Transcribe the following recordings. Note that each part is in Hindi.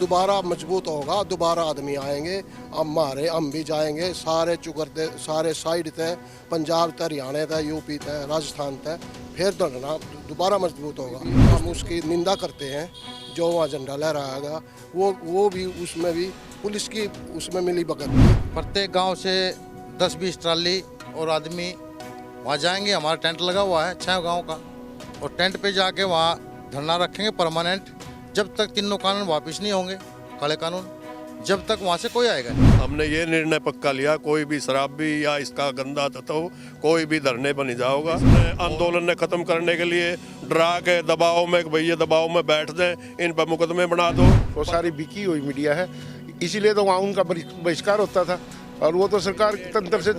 दोबारा मजबूत होगा, दोबारा आदमी आएंगे, हम भी जाएंगे, सारे चुकरते सारे साइड थे, पंजाब तक, हरियाणा तक, यूपी तक, राजस्थान तक, फिर दोबारा मजबूत होगा। हम उसकी निंदा करते हैं, जो वहाँ झंडा लहराएगा वो भी उसमें भी पुलिस की उसमें मिली भगत। प्रत्येक गांव से 10-20 ट्राली और आदमी वहाँ जाएंगे। हमारा टेंट लगा हुआ है 6 गांव का, और टेंट पे जाके वहाँ धरना रखेंगे परमानेंट, जब तक तीनों कानून वापस नहीं होंगे, काले कानून, जब तक वहाँ से कोई आएगा नहीं। हमने ये निर्णय पक्का लिया, कोई भी शराबी या इसका गंदा तत्व कोई भी धरने पर नहीं जाओगा। आंदोलन ने खत्म करने के लिए डरा के दबाव में, भैया दबाव में बैठ जाए, इन पर मुकदमे बना दो। वो सारी बिकी हुई मीडिया है, इसीलिए तो वहाँ उनका बहिष्कार होता था, और वो तो सरकार के तंत्र से,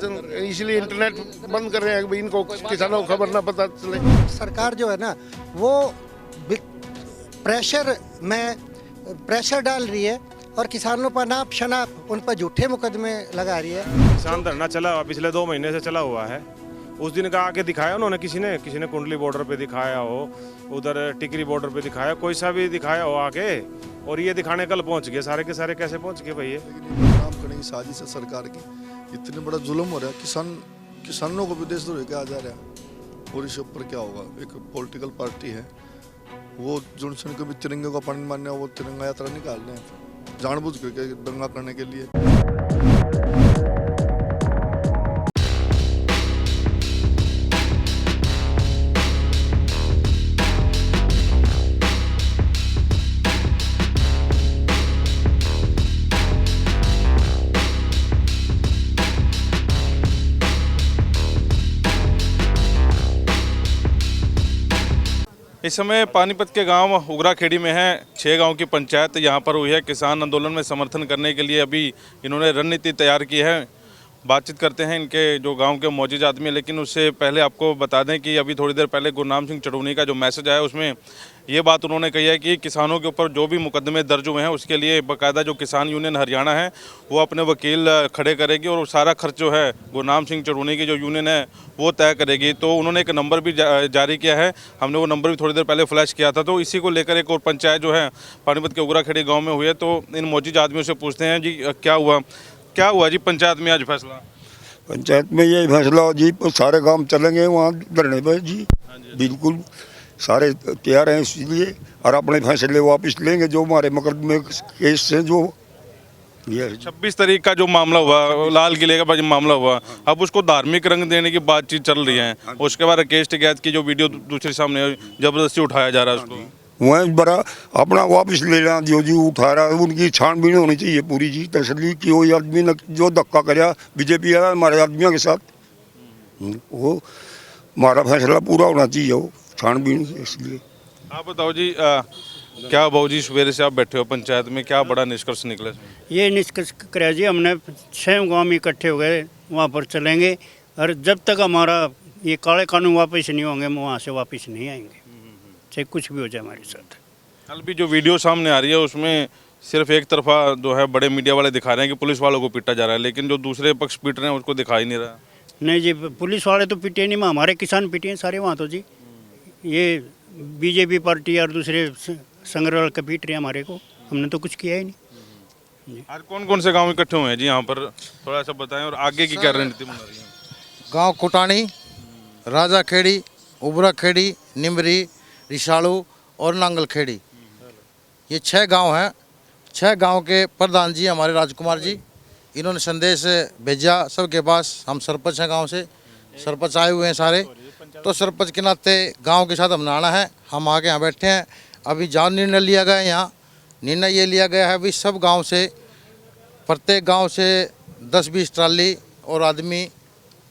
इसलिए इंटरनेट बंद कर रहे हैं कि इनको किसानों को खबर ना पता चले। सरकार जो है ना वो प्रेशर डाल रही है और किसानों पर नाप शनाप उन पर झूठे मुकदमे लगा रही है। किसान धरना चला हुआ पिछले 2 महीने से चला हुआ है। उस दिन का आके दिखाया उन्होंने, किसी ने कुंडली बॉर्डर पे दिखाया हो, उधर टिकरी बॉर्डर पे दिखाया, कोई सा भी दिखाया हो आके, और ये दिखाने कल पहुंच गए। सारे के सारे कैसे पहुंच गए भैया? काम करने की साजिश है सरकार की। इतने बड़ा जुल्म हो रहा है, किसानों को भी देशद्रोही कहा जा रहा है, और इसके ऊपर क्या होगा? एक पॉलिटिकल पार्टी है, वो जुनसन को भी तिरंगे का पानी मानने, वो तिरंगा यात्रा निकाल रहे हैं जानबूझ करके दंगा करने के लिए। इस समय पानीपत के गांव उगरा खेड़ी में है। 6 गांव की पंचायत यहाँ पर हुई है। किसान आंदोलन में समर्थन करने के लिए अभी इन्होंने रणनीति तैयार की है। बातचीत करते हैं इनके जो गांव के मौजूद आदमी, लेकिन उससे पहले आपको बता दें कि अभी थोड़ी देर पहले गुरनाम सिंह चढ़ूनी का जो मैसेज आया उसमें ये बात उन्होंने कही है कि किसानों के ऊपर जो भी मुकदमे दर्ज हुए हैं उसके लिए बाकायदा जो किसान यूनियन हरियाणा है वो अपने वकील खड़े करेगी, और सारा खर्च जो है गुरनाम सिंह चढ़ूनी की जो यूनियन है वो तय करेगी। तो उन्होंने एक नंबर भी जारी किया है, हमने वो नंबर भी थोड़ी देर पहले फ्लैश किया था। तो इसी को लेकर एक और पंचायत जो है पानीपत के उगरा खेड़ी गाँव में हुई है। तो इन मौजूद आदमियों से पूछते हैं जी क्या हुआ जी पंचायत में आज फैसला? पंचायत में ये फैसला हो जी, सारे काम चलेंगे वहाँ धरने पर जी, बिल्कुल सारे तैयार हैं इसलिए, और अपने फैसले वापस लेंगे जो हमारे मुकदमे केस से जो ये 26 तारीख का जो मामला हुआ, लाल किले का मामला हुआ, अब उसको धार्मिक रंग देने की बातचीत चल रही है। उसके बाद राकेश टिकैत की जो वीडियो दूसरे सामने जबरदस्ती उठाया जा रहा है उसको, वह बड़ा अपना वापस लेना जो उठा रहा है, उनकी छानबीन होनी चाहिए पूरी जी, तसली कि वो आदमी ने जो धक्का कराया बीजेपी वाला हमारे आदमियों के साथ, वो हमारा फैसला पूरा होना चाहिए, वो छानबीन। इसलिए आप बताओ जी, क्या बाबू जी सवेरे से आप बैठे हो पंचायत में, क्या बड़ा निष्कर्ष निकला? ये निष्कर्ष कराया जी, हमने 6 गाँव में इकट्ठे हो गए, वहाँ पर चलेंगे, और जब तक हमारा ये काले कानून वापस नहीं होंगे हम वहाँ से वापस नहीं आएंगे, चाहे कुछ भी हो जाए हमारे साथ। कल भी जो वीडियो सामने आ रही है उसमें सिर्फ एक तरफा जो है बड़े मीडिया वाले दिखा रहे हैं कि पुलिस वालों को पीटा जा रहा है, लेकिन जो दूसरे पक्ष पीट रहे हैं उसको दिखा ही नहीं रहा। नहीं जी, पुलिस वाले तो पीटे नहीं, हमारे किसान पीटे हैं सारे वहाँ तो जी। ये बीजेपी पार्टी और दूसरे संग्रह के पीट रहे हैं हमारे को, हमने तो कुछ किया ही नहीं। आज कौन कौन से गाँव इकट्ठे हुए हैं जी यहाँ पर, थोड़ा सा बताएं, और आगे की क्या रणनीति बना रही है? गांव कुटानी, राजा खेड़ी, उबरा खेड़ी, निमरी, रिशालू और नांगल खेड़ी, ये 6 गांव हैं। 6 गांव के प्रधान जी हमारे राजकुमार जी, इन्होंने संदेश भेजा सबके पास। हम सरपंच हैं गांव से, सरपंच आए हुए हैं सारे, तो सरपंच के नाते गांव के साथ हमने आना है। हम आके यहाँ बैठे हैं। अभी जहाँ निर्णय लिया गया है, यहाँ निर्णय ये लिया गया है अभी सब गाँव से, प्रत्येक गाँव से 10-20 ट्राली और आदमी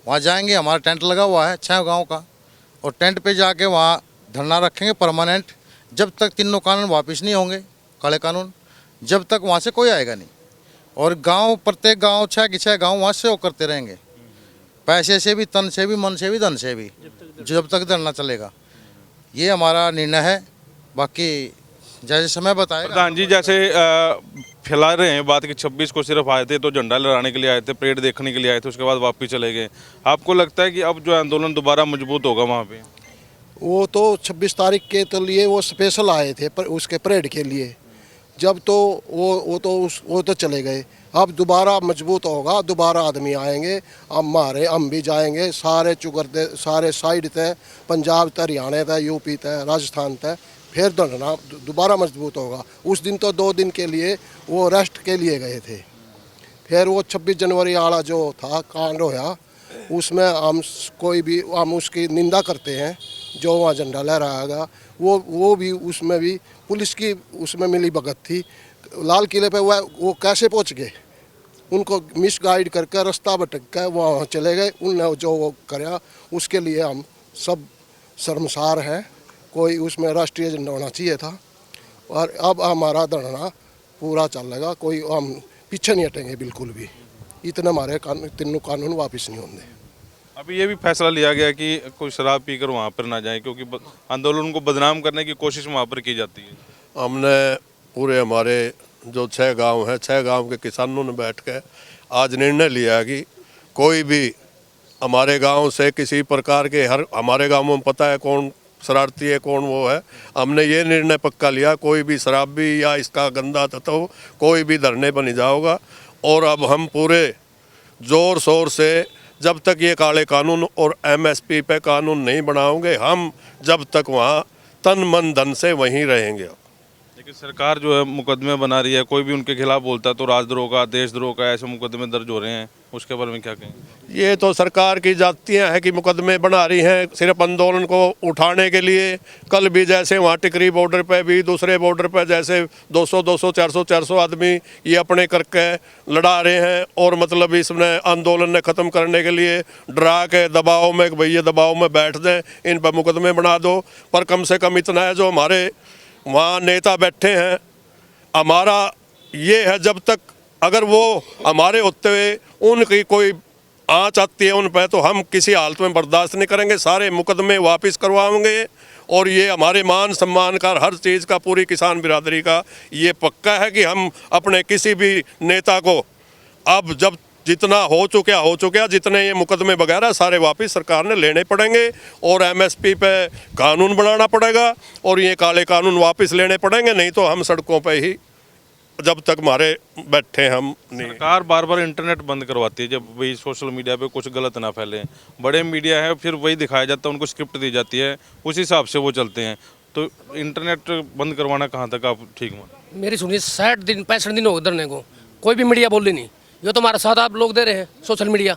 वहाँ जाएंगे। हमारा टेंट लगा हुआ है 6 गाँव का, और टेंट पे जाके वहाँ धरना रखेंगे परमानेंट, जब तक तीनों कानून वापस नहीं होंगे, काले कानून, जब तक वहाँ से कोई आएगा नहीं। और गांव, प्रत्येक गांव 6 के 6 गांव वहाँ से वो करते रहेंगे, पैसे से भी, तन से भी, मन से भी, धन से भी, जब तक धरना चलेगा। ये हमारा निर्णय है। बाकी जैसे समय बताएगा। प्रधान जी जैसे फैला रहे हैं बात कि 26 को सिर्फ आए थे तो झंडा लहराने के लिए आए थे, परेड देखने के लिए आए थे, उसके बाद वापस चले गए। आपको लगता है कि अब जो आंदोलन दोबारा मजबूत होगा वहाँ पे? वो तो 26 तारीख के तो लिए वो स्पेशल आए थे पर उसके परेड के लिए, जब तो वो तो चले गए। अब दोबारा मजबूत होगा, दोबारा आदमी आएंगे, हम भी जाएंगे, सारे चुकरते सारे साइड ते, पंजाब ते, हरियाणा ते, यूपी ते, राजस्थान ते, फिर दोबारा मजबूत होगा। उस दिन तो 2 दिन के लिए वो रेस्ट के लिए गए थे। फिर वो 26 जनवरी वाला जो था कांड होया, उसमें हम उसकी निंदा करते हैं। जो वहाँ झंडा लहराएगा वो भी उसमें भी पुलिस की उसमें मिली भगत थी। लाल किले पे वो कैसे पहुँच गए, उनको मिस गाइड करके रास्ता भटक कर वहाँ चले गए। उनने जो वो कराया उसके लिए हम सब शर्मसार हैं। कोई उसमें राष्ट्रीय झंडा होना चाहिए था। और अब हमारा धरना पूरा चलेगा, कोई हम पीछे नहीं हटेंगे बिल्कुल भी। इतने हमारे तीनों कानून वापस नहीं होंगे। अभी ये भी फैसला लिया गया कि कोई शराब पीकर वहाँ पर ना जाए, क्योंकि आंदोलन को बदनाम करने की कोशिश वहाँ पर की जाती है। हमने पूरे हमारे जो 6 गांव हैं, 6 गांव के किसानों ने बैठ के आज निर्णय लिया कि कोई भी हमारे गांव से किसी प्रकार के हमारे गांवों में पता है कौन शरारती है कौन वो है। हमने ये निर्णय पक्का लिया, कोई भी शराबी या इसका गंदा तत्व कोई भी धरने पर नहीं जाओगा। और अब हम पूरे ज़ोर शोर से जब तक ये काले कानून और MSP पे कानून नहीं बनाओगे, हम जब तक वहाँ तन मन धन से वहीं रहेंगे। लेकिन सरकार जो है मुकदमे बना रही है, कोई भी उनके खिलाफ बोलता है तो राजद्रोह का, देशद्रोह का ऐसे मुकदमे दर्ज हो रहे हैं, उसके बारे में क्या कहेंगे? ये तो सरकार की जातियाँ हैं कि मुकदमे बना रही हैं सिर्फ आंदोलन को उठाने के लिए। कल भी जैसे वहाँ टिकरी बॉर्डर पे भी, दूसरे बॉर्डर पे जैसे 200 400 आदमी ये अपने करके लड़ा रहे हैं। और मतलब इसने आंदोलन ने ख़त्म करने के लिए डरा के दबाव में भैया दबाव में बैठ दें, इन पर मुकदमे बना दो। पर कम से कम इतना है, जो हमारे वहाँ नेता बैठे हैं, हमारा ये है जब तक अगर वो हमारे होते हुए उनकी कोई आँच आती है उन पर, तो हम किसी हालत में बर्दाश्त नहीं करेंगे, सारे मुकदमे वापस करवाएंगे। और ये हमारे मान सम्मान का, हर चीज़ का, पूरी किसान बिरादरी का ये पक्का है कि हम अपने किसी भी नेता को अब जब जितना हो चुका, जितने ये मुकदमे वगैरह सारे वापस सरकार ने लेने पड़ेंगे। और MSP पे कानून बनाना पड़ेगा और ये काले कानून वापस लेने पड़ेंगे, नहीं तो हम सड़कों पे ही जब तक हमारे बैठे हम नहीं। सरकार बार बार इंटरनेट बंद करवाती है जब वही सोशल मीडिया पे कुछ गलत ना फैले। बड़े मीडिया है फिर वही दिखाया जाता है, उनको स्क्रिप्ट दी जाती है, उस हिसाब से वो चलते हैं। तो इंटरनेट बंद करवाना कहाँ तक आप ठीक मानते? मेरी सुनिए, 65 दिन हो गए धरने को, कोई भी मीडिया बोल रही नहीं। ये तो हमारा साथ आप लोग दे रहे हैं सोशल मीडिया,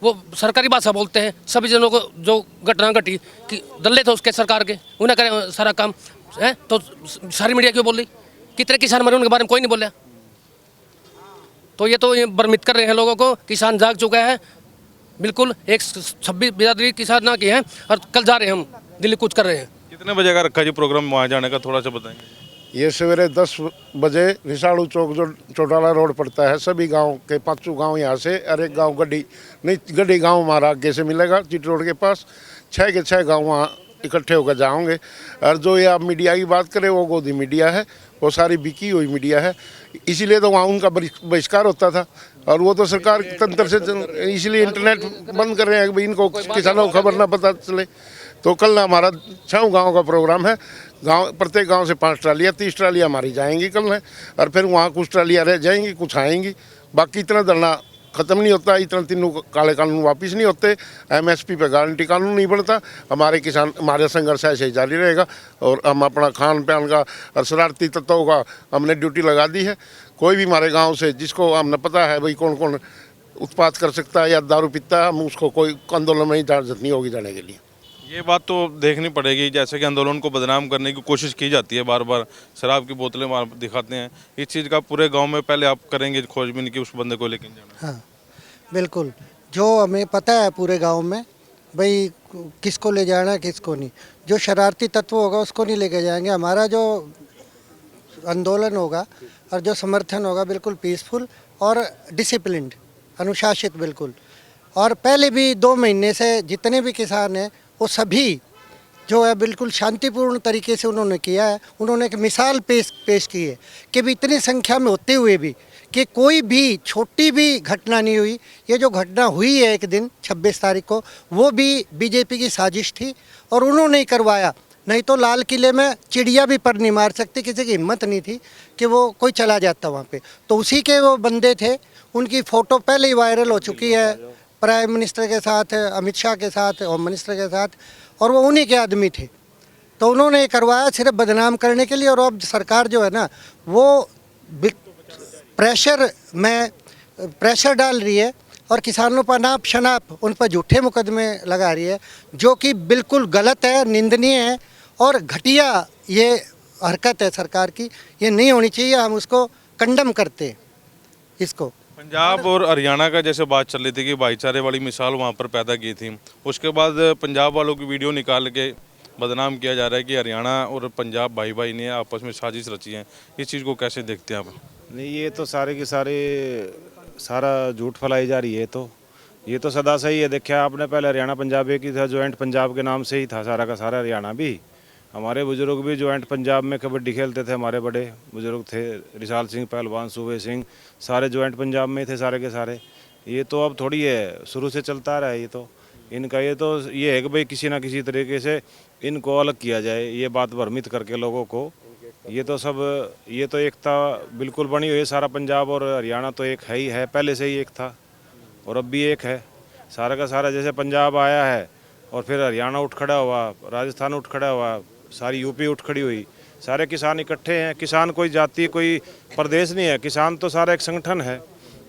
वो सरकारी भाषा बोलते हैं। सभी जनों को जो घटना घटी कि दल्ले थे उसके सरकार के, उन्हें करें सारा काम है, तो सारी मीडिया क्यों बोल रही? कितने किसान मरे उनके बारे में कोई नहीं बोला। तो ये भ्रमित कर रहे हैं लोगों को। किसान जाग चुका है बिल्कुल। 26 बिरादरी किसान ना की है और कल जा रहे हैं हम दिल्ली कूच कर रहे हैं। कितने बजे का रखा जी प्रोग्राम वहाँ जाने का, थोड़ा सा बताएंगे? ये सवेरे 10 बजे रिसाड़ू चौक जो चौटाला रोड पड़ता है, सभी गांव के 5 गांव यहाँ से, और एक गांव गड्डी गांव हमारा आगे से मिलेगा चिट रोड के पास। 6 के 6 गांव वहाँ इकट्ठे होकर जाओगे। और जो ये आप मीडिया की बात करें वो गोदी मीडिया है, वो सारी बिकी हुई मीडिया है, इसीलिए तो वहाँ उनका बहिष्कार होता था। और वो तो सरकार तंत्र से, इसीलिए इंटरनेट बंद कर रहे हैं कि भाई इनको किसानों को खबर ना पता चले। तो कल हमारा 6 गाँव का प्रोग्राम है। प्रत्येक गांव से 5 ट्रालियाँ, 30 ट्रालियाँ हमारी जाएंगी कल है। और फिर वहाँ कुछ ट्रालियाँ रह जाएंगी, कुछ आएंगी। बाकी इतना धरना ख़त्म नहीं होता, इतना तीनों काले कानून वापस नहीं होते, MSP पे गारंटी कानून नहीं बनता। हमारे किसान, हमारा संघर्ष ऐसे ही जारी रहेगा। और हम अपना खान पान का और शरारती तत्वों का हमने ड्यूटी लगा दी है। कोई भी हमारे गांव से जिसको हमने पता है भाई कौन कौन उत्पात कर सकता है या दारू पीता है, हम उसको कोई आंदोलन में इजाज़त नहीं होगी जाने के लिए। ये बात तो देखनी पड़ेगी, जैसे कि आंदोलन को बदनाम करने की कोशिश की जाती है, बार बार शराब की बोतलें दिखाते हैं। इस चीज़ का पूरे गांव में पहले आप करेंगे खोजबीन की उस बंदे को लेकर जाना। हाँ बिल्कुल, जो हमें पता है पूरे गांव में भाई किसको ले जाना है किसको नहीं। जो शरारती तत्व होगा उसको नहीं लेके जाएंगे। हमारा जो आंदोलन होगा और जो समर्थन होगा बिल्कुल पीसफुल और डिसिप्लिन्ड, अनुशासित बिल्कुल। और पहले भी 2 महीने से जितने भी किसान हैं वो सभी जो है बिल्कुल शांतिपूर्ण तरीके से उन्होंने किया है। उन्होंने एक मिसाल पेश की है कि भी इतनी संख्या में होते हुए भी कि कोई भी छोटी भी घटना नहीं हुई। ये जो घटना हुई है एक दिन 26 तारीख को, वो भी बीजेपी की साजिश थी और उन्होंने ही करवाया। नहीं तो लाल किले में चिड़िया भी पर नहीं मार सकती, किसी की हिम्मत नहीं थी कि वो कोई चला जाता वहाँ पे। तो उसी के वो बंदे थे, उनकी फ़ोटो पहले ही वायरल हो चुकी है प्राइम मिनिस्टर के साथ, अमित शाह के साथ, होम मिनिस्टर के साथ, और वो उन्हीं के आदमी थे। तो उन्होंने ये करवाया सिर्फ बदनाम करने के लिए। और अब सरकार जो है ना वो प्रेशर डाल रही है और किसानों पर नाप शनाप उन पर झूठे मुकदमे लगा रही है, जो कि बिल्कुल गलत है, निंदनीय है और घटिया ये हरकत है सरकार की। ये नहीं होनी चाहिए, हम उसको कंडम करते हैं इसको। पंजाब और हरियाणा का जैसे बात चल रही थी कि भाईचारे वाली मिसाल वहाँ पर पैदा की थी, उसके बाद पंजाब वालों की वीडियो निकाल के बदनाम किया जा रहा है कि हरियाणा और पंजाब भाई भाई ने आपस में साजिश रची है। इस चीज़ को कैसे देखते हैं आप? नहीं, ये तो सारे के सारा झूठ फैलाई जा रही है। तो ये तो सदा से ही है। देखा आपने, पहले हरियाणा पंजाब एक ही था, जॉइंट पंजाब के नाम से ही था सारा का सारा हरियाणा भी। हमारे बुजुर्ग भी जॉइंट पंजाब में कबड्डी खेलते थे, हमारे बड़े बुजुर्ग थे, रिसाल सिंह पहलवान, सूबे सिंह, सारे जॉइंट पंजाब में थे सारे के सारे। ये तो अब थोड़ी है, शुरू से चलता रहा है। ये तो इनका ये है कि भाई किसी ना किसी तरीके से इनको अलग किया जाए, ये बात भ्रमित करके लोगों को। ये तो एकता बिल्कुल बनी हुई है। सारा पंजाब और हरियाणा तो एक है ही है, पहले से ही एक था और अब भी एक है सारा का सारा। जैसे पंजाब आया है और फिर हरियाणा उठ खड़ा हुआ, राजस्थान उठ खड़ा हुआ, सारी यूपी उठ खड़ी हुई, सारे किसान इकट्ठे हैं। किसान कोई जाति, कोई प्रदेश नहीं है, किसान तो सारा एक संगठन है।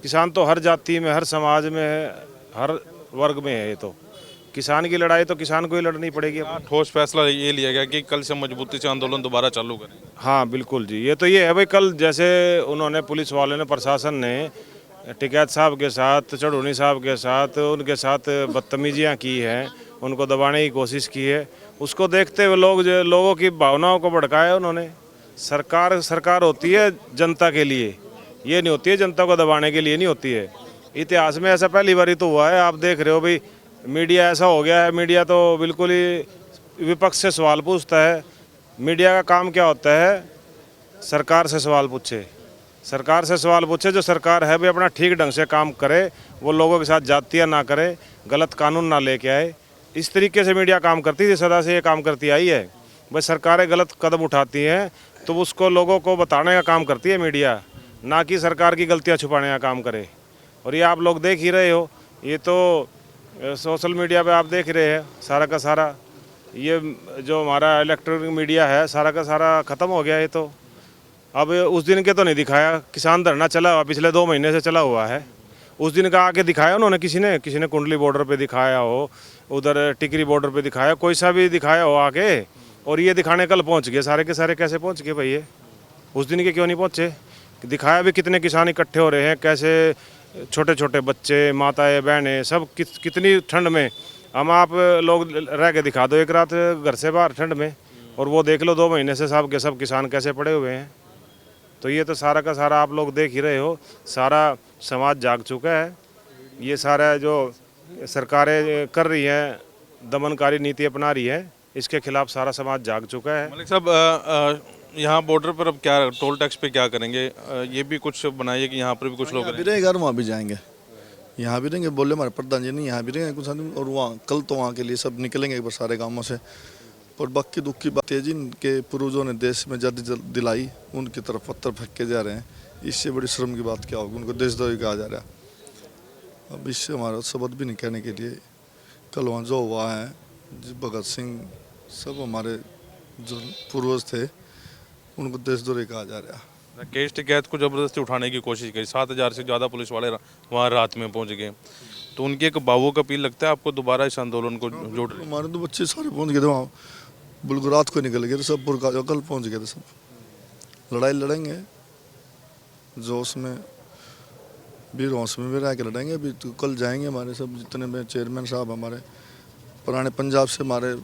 किसान तो हर जाति में, हर समाज में है, हर वर्ग में है। ये तो किसान की लड़ाई तो किसान को ही लड़नी पड़ेगी। ठोस फैसला ये लिया गया कि कल से मजबूती से आंदोलन दोबारा चालू करें। हाँ बिल्कुल जी, ये है भाई। कल जैसे उन्होंने पुलिस वालों ने, प्रशासन ने टिकैत साहब के साथ, चढ़ूनी साहब के साथ, उनके साथ बदतमीजियाँ की हैं, उनको दबाने की कोशिश की है, उसको देखते हुए लोगों की भावनाओं को भड़काया उन्होंने। सरकार होती है जनता के लिए, ये नहीं होती है जनता को दबाने के लिए, नहीं होती है। इतिहास में ऐसा पहली बार ही तो हुआ है। आप देख रहे हो भाई, मीडिया ऐसा हो गया है, मीडिया तो बिल्कुल ही विपक्ष से सवाल पूछता है। मीडिया का काम क्या होता है? सरकार से सवाल पूछे, सरकार से सवाल पूछे। जो सरकार है भाई अपना ठीक ढंग से काम करे, वो लोगों के साथ जातियाँ ना करे, गलत कानून ना लेके आए। इस तरीके से मीडिया काम करती थी, सदा से ये काम करती आई है। भाई सरकारें गलत कदम उठाती हैं तो उसको लोगों को बताने का काम करती है मीडिया, ना कि सरकार की गलतियाँ छुपाने का काम करे। और ये आप लोग देख ही रहे हो, ये तो सोशल मीडिया पे आप देख रहे हैं सारा का सारा। ये जो हमारा इलेक्ट्रॉनिक मीडिया है सारा का सारा ख़त्म हो गया। ये तो अब उस दिन के तो नहीं दिखाया, किसान धरना चला हुआ पिछले 2 महीने से चला हुआ है। उस दिन का आके दिखाया उन्होंने, किसी ने कुंडली बॉर्डर पे दिखाया हो, उधर टिकरी बॉर्डर पे दिखाया, कोई सा भी दिखाया हो आके। और ये दिखाने कल पहुंच गए सारे के सारे। कैसे पहुंच गए भाई? ये उस दिन के क्यों नहीं पहुंचे? दिखाया भी कितने किसान इकट्ठे हो रहे हैं, कैसे छोटे छोटे बच्चे, माताएं, बहनें, सब कितनी ठंड में। हम आप लोग रह के दिखा दो एक रात घर से बाहर ठंड में, और वो देख लो 2 महीने से सब के सब किसान कैसे पड़े हुए हैं। तो ये तो सारा का सारा आप लोग देख ही रहे हो, सारा समाज जाग चुका है। ये सारा जो सरकारें कर रही हैं, दमनकारी नीति अपना रही है, इसके खिलाफ सारा समाज जाग चुका है। मलिक साहब, यहाँ बॉर्डर पर अब क्या टोल टैक्स पे क्या करेंगे? ये भी कुछ बनाइए कि यहाँ पर भी कुछ लोग रहेंगे, वहाँ भी जाएंगे, यहाँ भी रहेंगे। बोले हमारे प्रधान जी नहीं, यहाँ भी रहेंगे कुछ आदमी। और वहाँ कल तो वहाँ के लिए सब निकलेंगे एक बार सारे गाँवों से। और बाकी दुख की बात है जिनके पूर्वजों ने देश में आज़ादी दिलाई, उनकी तरफ पत्थर फेंके जा रहे हैं। इससे बड़ी शर्म की बात क्या होगी? उनको देशद्रोही कहा जा रहा है। अब इससे हमारा शब्द भी नहीं कहने के लिए। कल वहाँ जो हुआ है, भगत सिंह, सब हमारे जो पूर्वज थे, उनको देशद्रोही कहा जा रहा है। केस टिकैत को ज़बरदस्ती उठाने की कोशिश की, 7000 से ज़्यादा पुलिस वाले वहाँ रात में पहुँच गए। तो उनकी एक भावुक का अपील लगता है आपको दोबारा इस आंदोलन को जोड़? हमारे तो बच्चे सारे पहुँच गए थे वहाँ, बिल्कुल रात को निकल गए थे सब, कल पहुँच गए थे सब। लड़ाई लड़ेंगे जोश में, वीर होश में भी रह के लड़ेंगे। अभी तो कल जाएंगे हमारे सब जितने में चेयरमैन साहब हमारे पुराने पंजाब से, हमारे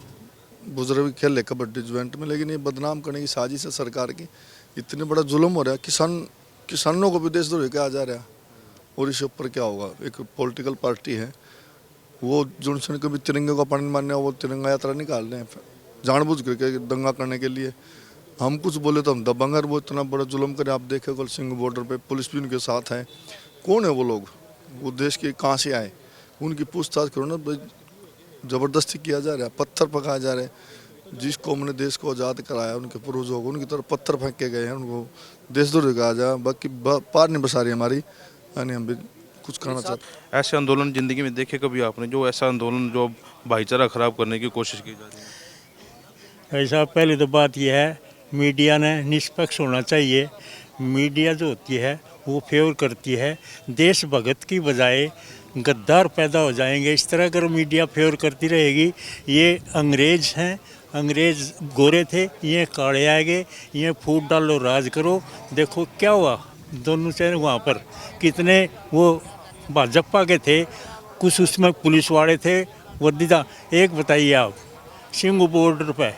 बुजुर्ग खेले कबड्डी ज्वाइंट में। लेकिन ये बदनाम करने की साजिश है सरकार की। इतने बड़ा जुल्म हो रहा है, किसानों को भी देशद्रोही कहा जा रहा है। और इसके ऊपर क्या होगा? एक पॉलिटिकल पार्टी है, वो जो कभी तिरंगे का पानी मारने, वो तिरंगा यात्रा निकाल रहे हैं जानबूझ करके दंगा करने के लिए। हम कुछ बोले तो हम दबंग, वो इतना बड़ा जुल्म करे। आप देखे कल सिंह बॉर्डर पे पुलिस भी उनके साथ है। कौन है वो लोग? वो देश के कहाँ से आए? उनकी पूछताछ करो ना भाई। ज़बरदस्ती किया जा रहा है, पत्थर पकाया जा रहा है। जिस कौम ने देश को आज़ाद कराया उनके पूर्वजों को, उनकी तरफ पत्थर फेंके गए हैं, उनको देशद्रोही कहा जा, बाकी पार नहीं बसा रही हमारी, यानी हम भी कुछ करना चाहते हैं। ऐसे आंदोलन ज़िंदगी में देखे कभी आपने, जो ऐसा आंदोलन जो भाईचारा खराब करने की कोशिश की जा रही है? ऐसा पहले तो बात यह है, मीडिया ने निष्पक्ष होना चाहिए। मीडिया जो होती है वो फेवर करती है देशभक्त की बजाय गद्दार पैदा हो जाएंगे। इस तरह अगर मीडिया फेवर करती रहेगी, ये अंग्रेज हैं, अंग्रेज गोरे थे, ये काले आएंगे, ये फूट डालो राज करो। देखो क्या हुआ, दोनों चैनल वहाँ पर कितने वो भाजपा के थे, कुछ उसमें पुलिस वाले थे वर्दीदा। एक बताइए आप, सिंघ बॉर्डर पे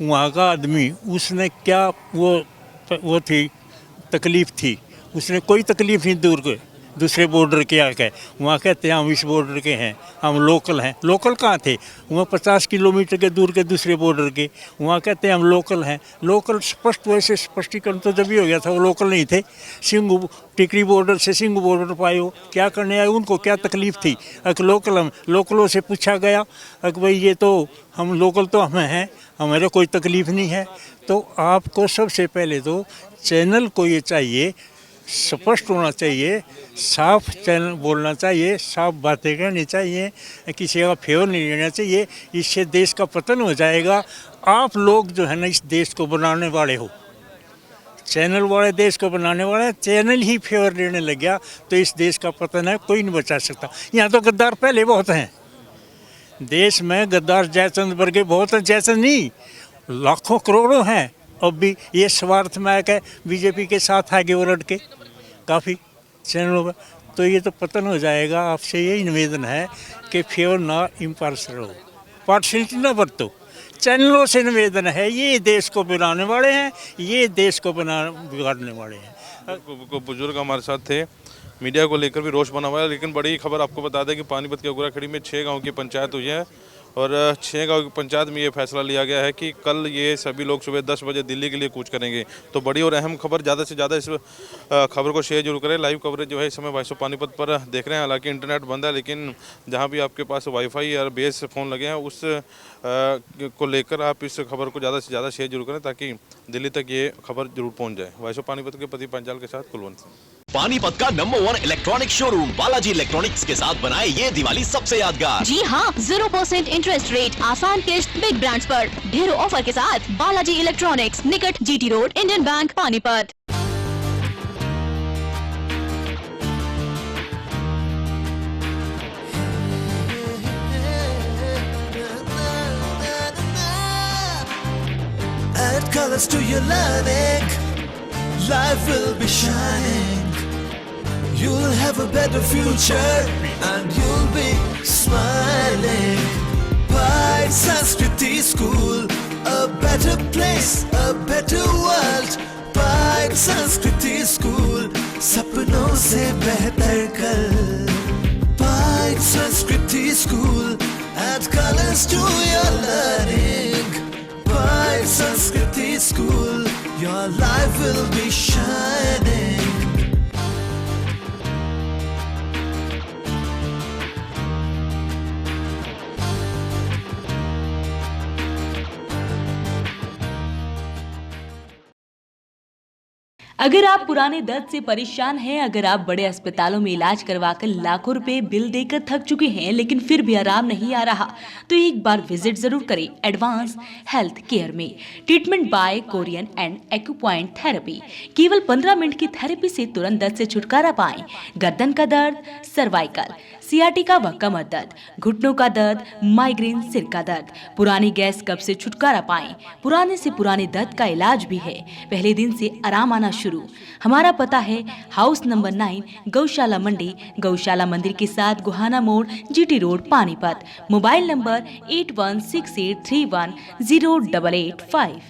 वहाँ का आदमी, उसने क्या वो थी तकलीफ़ थी, उसने कोई तकलीफ़ नहीं दूसरे बॉर्डर के आके। वहाँ कहते हैं हम इस बॉर्डर के हैं, हम लोकल हैं। लोकल कहाँ थे? वहाँ 50 किलोमीटर के दूर के दूसरे बॉर्डर के, वहाँ कहते हैं हम लोकल हैं। लोकल स्पष्ट वैसे स्पष्टीकरण तो जब ही हो गया था, वो लोकल नहीं थे। सिंघ टिकरी बॉर्डर से सिंघ बॉर्डर पर आए हो, क्या करने आए, उनको क्या तकलीफ़ थी? अगर लोकल, हम लोकलों से पूछा गया अगर भाई ये तो हम लोकल तो हमें हैं, हमारे कोई तकलीफ़ नहीं है। तो आपको सबसे पहले तो चैनल को ये चाहिए, स्पष्ट होना चाहिए, साफ चैनल बोलना चाहिए, साफ बातें करनी चाहिए, किसी का फेवर नहीं लेना चाहिए। इससे देश का पतन हो जाएगा। आप लोग जो है ना इस देश को बनाने वाले हो, चैनल वाले देश को बनाने वाले, चैनल ही फेवर लेने लग गया तो इस देश का पतन है, कोई नहीं बचा सकता। यहाँ तो गद्दार पहले बहुत हैं देश में, गद्दार जयचंद वर्गे बहुत हैं, जयचंद नहीं लाखों करोड़ों हैं। अब भी ये स्वार्थ में आके बीजेपी के साथ आगे वो लड़के काफ़ी चैनलों पर, तो ये तो पतन हो जाएगा। आपसे यही निवेदन है कि फेवर ना इम्पार्शल हो, पार्शलिटी ना बरतो। चैनलों से निवेदन है, ये देश को बनाने वाले हैं, ये देश को बिगाड़ने वाले हैं। बुजुर्ग हमारे साथ थे, मीडिया को लेकर भी रोष बना हुआ है। लेकिन बड़ी खबर आपको बता दें कि पानीपत के उगराखेड़ी में 6 गाँव की पंचायत हुई है और 6 गाँव की पंचायत में ये फैसला लिया गया है कि कल ये सभी लोग सुबह 10 बजे दिल्ली के लिए कूच करेंगे। तो बड़ी और अहम खबर, ज़्यादा से ज़्यादा इस खबर को शेयर जरूर करें। लाइव कवरेज जो है इस समय वॉइस ऑफ पानीपत पर देख रहे हैं। हालांकि इंटरनेट बंद है, लेकिन जहां भी आपके पास वाईफाई या बेस फ़ोन लगे हैं उस को लेकर आप इस खबर को ज़्यादा से ज़्यादा शेयर जरूर करें ताकि दिल्ली तक ये खबर जरूर पहुँच जाए। वॉइस ऑफ पानीपत के प्रदीप पंचाल के साथ कुलवंत सिंह। पानीपत का number 1 electronic showroom Balaji electronics के साथ बनाए ये दिवाली सबसे यादगार। जी हाँ, 0% इंटरेस्ट रेट, आसान किस्त बिग ब्रांड्स पर, ढेरों ऑफर के साथ बालाजी इलेक्ट्रॉनिक्स, निकट GT road, Indian bank, Panipat. Add colors to your learning, life will be shining. You'll have a better future and you'll be smiling. By Sanskriti School, a better place, a better world. By Sanskriti School, सपनों से बेहतर कल. By Sanskriti School, add colors to your learning. By Sanskriti School, your life will be shining. अगर आप पुराने दर्द से परेशान हैं, अगर आप बड़े अस्पतालों में इलाज करवाकर लाखों रुपए बिल देकर थक चुके हैं लेकिन फिर भी आराम नहीं आ रहा, तो एक बार विजिट जरूर करें एडवांस हेल्थ केयर में। Treatment bye Korean and acupoint therapy. केवल 15 मिनट की थेरेपी से तुरंत दर्द से छुटकारा पाएं। गर्दन का दर्द, सर्वाइकल, सियाटिका व कमर दर्द, घुटनों का दर्द, माइग्रेन, सिर का दर्द, पुरानी गैस कब्ज से छुटकारा पाएं। पुराने से पुराने दर्द का इलाज भी है, पहले दिन से आराम आना शुरू। हमारा पता है हाउस नंबर 9, गौशाला मंडी, गौशाला मंदिर के साथ गुहाना मोड़, GT road, Panipat. Mobile number 8168310885।